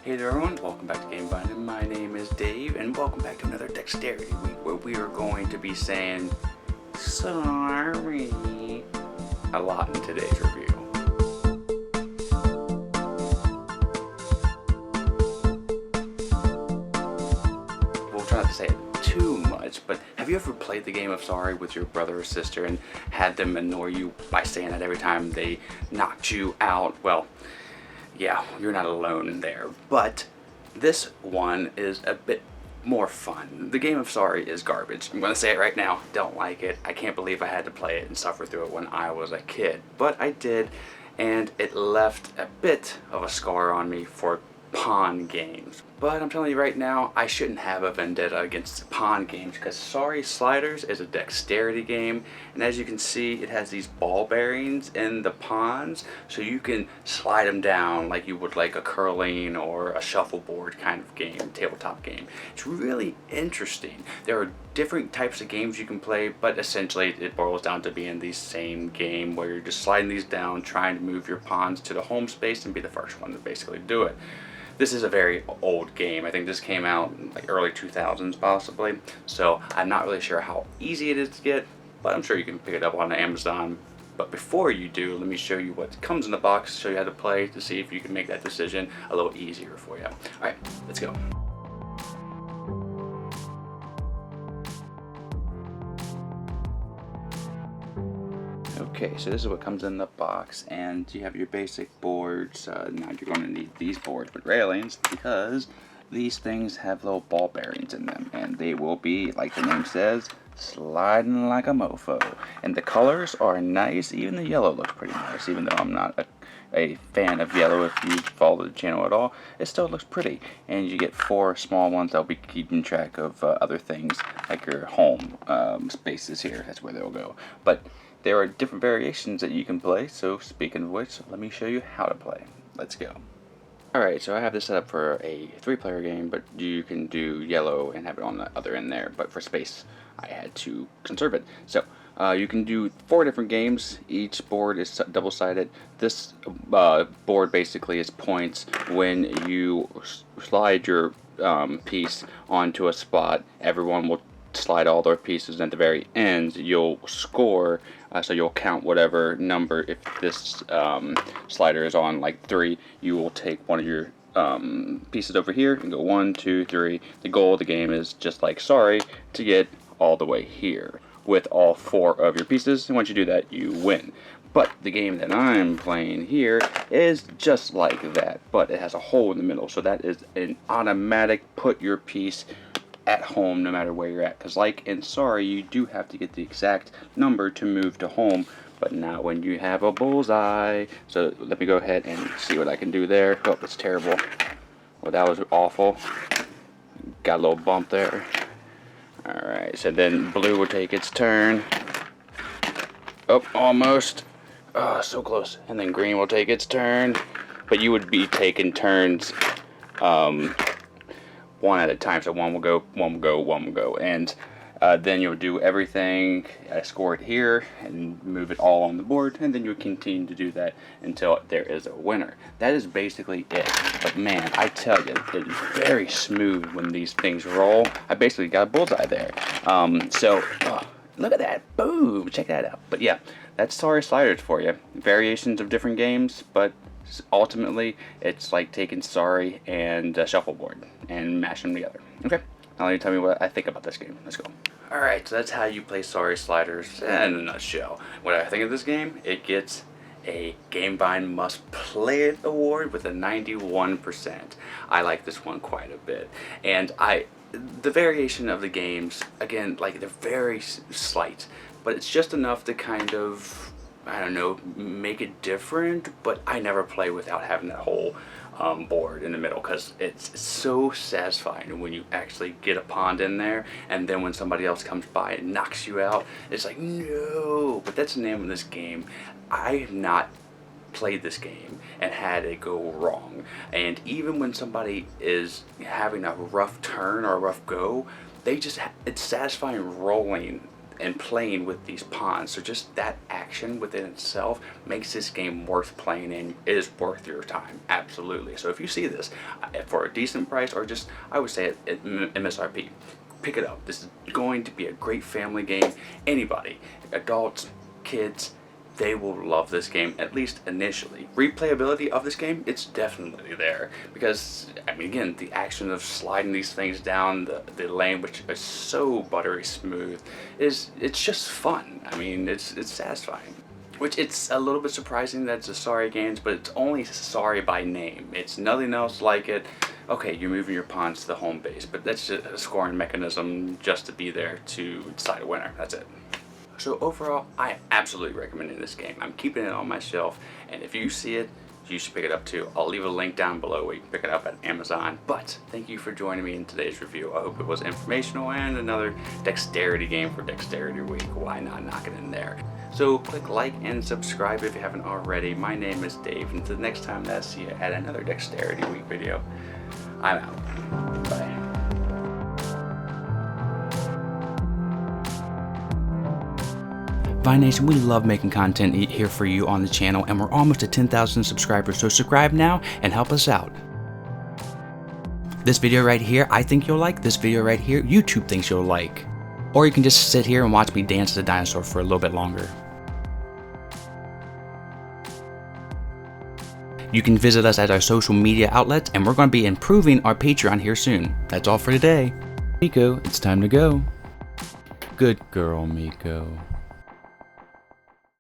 Hey there everyone, welcome back to Game Binding. My name is Dave and welcome back to another Dexterity Week where we are going to be saying sorry a lot in today's review. We'll try not to say it too much, but have you ever played the game of sorry with your brother or sister and had them annoy you by saying that every time they knocked you out? Well, yeah, you're not alone there, but this one is a bit more fun. The game of sorry is garbage. I'm gonna say it right now, don't like it. I can't believe I had to play it and suffer through it when I was a kid, but I did, and it left a bit of a scar on me for pawn games. But I'm telling you right now, I shouldn't have a vendetta against pawn games because Sorry Sliders is a dexterity game, and as you can see, it has these ball bearings in the pawns, so you can slide them down like you would like a curling or a shuffleboard kind of game, tabletop game. It's really interesting. There are different types of games you can play, but essentially it boils down to being the same game where you're just sliding these down, trying to move your pawns to the home space and be the first one to basically do it. This is a very old game. I think this came out in like early 2000s possibly, so I'm not really sure how easy it is to get, but I'm sure you can pick it up on Amazon. But before you do, let me show you what comes in the box, show you how to play to see if you can make that decision a little easier for you. Alright, let's go. Okay, so this is what comes in the box, and you have your basic boards. Now you're going to need these boards with railings because these things have little ball bearings in them, and they will be, like the name says, sliding like a mofo. And the colors are nice. Even the yellow looks pretty nice, even though I'm not a fan of yellow. If you follow the channel at all, it still looks pretty. And you get 4 small ones that'll be keeping track of other things like your home spaces here. That's where they'll go. But there are different variations that you can play, so speaking of which, let me show you how to play. Let's go. Alright, so I have this set up for a 3-player game, but you can do yellow and have it on the other end there, but for space I had to conserve it. So you can do 4 different games. Each board is double-sided. This board basically is points. When you slide your piece onto a spot, everyone will slide all their pieces, and at the very end you'll score, so you'll count whatever number. If this slider is on like 3, you will take one of your pieces over here and go 1, 2, 3. The goal of the game is just like Sorry, to get all the way here with all 4 of your pieces, and once you do that you win. But the game that I'm playing here is just like that, but it has a hole in the middle, so that is an automatic put your piece at home no matter where you're at, because like in Sorry you do have to get the exact number to move to home, but not when you have a bullseye. So let me go ahead and see what I can do there. Oh, that's terrible. Well, that was awful. Got a little bump there. Alright, so then blue will take its turn. Oh, almost. Oh, so close. And then green will take its turn, but you would be taking turns one at a time, so one will go, one will go, one will go, and then you'll do everything, score it here, and move it all on the board, and then you'll continue to do that until there is a winner. That is basically it. But man, I tell you, it's very smooth when these things roll. I basically got a bullseye there. Look at that, boom, check that out. But yeah, that's Sorry Sliders for you. Variations of different games, but ultimately it's like taking Sorry and shuffleboard and mashing them together. Okay, now you tell me what I think about this game. Let's go. Alright, so that's how you play Sorry Sliders in a nutshell. What I think of this game, it gets a Gamebind Must Play It award with a 91%. I like this one quite a bit, and the variation of the games, again, like they're very slight, but it's just enough to kind of, I don't know, make it different. But I never play without having that whole board in the middle, because it's so satisfying when you actually get a pond in there, and then when somebody else comes by and knocks you out, it's like, no. But that's the name of this game. I have not played this game and had it go wrong, and even when somebody is having a rough turn or a rough go, it's satisfying rolling and playing with these pawns. So just that action within itself makes this game worth playing and is worth your time. Absolutely. So if you see this for a decent price, or just, I would say at MSRP, pick it up. This is going to be a great family game. Anybody, adults, kids, they will love this game, at least initially. Replayability of this game, it's definitely there, because, I mean, again, the action of sliding these things down the lane, which is so buttery smooth, it's just fun. I mean, it's satisfying. Which, it's a little bit surprising that it's a Sorry Games, but it's only Sorry by name. It's nothing else like it. Okay, you're moving your pawns to the home base, but that's just a scoring mechanism just to be there to decide a winner. That's it. So overall, I absolutely recommend this game. I'm keeping it on my shelf, and if you see it, you should pick it up too. I'll leave a link down below where you can pick it up at Amazon. But thank you for joining me in today's review. I hope it was informational and another dexterity game for Dexterity Week. Why not knock it in there? So click like and subscribe if you haven't already. My name is Dave, and until the next time that I see you at another Dexterity Week video, I'm out. Bye. Vine Nation, we love making content here for you on the channel, and we're almost at 10,000 subscribers, so subscribe now and help us out. This video right here, I think you'll like. This video right here, YouTube thinks you'll like. Or you can just sit here and watch me dance as a dinosaur for a little bit longer. You can visit us at our social media outlets, and we're going to be improving our Patreon here soon. That's all for today. Miko, it's time to go. Good girl, Miko.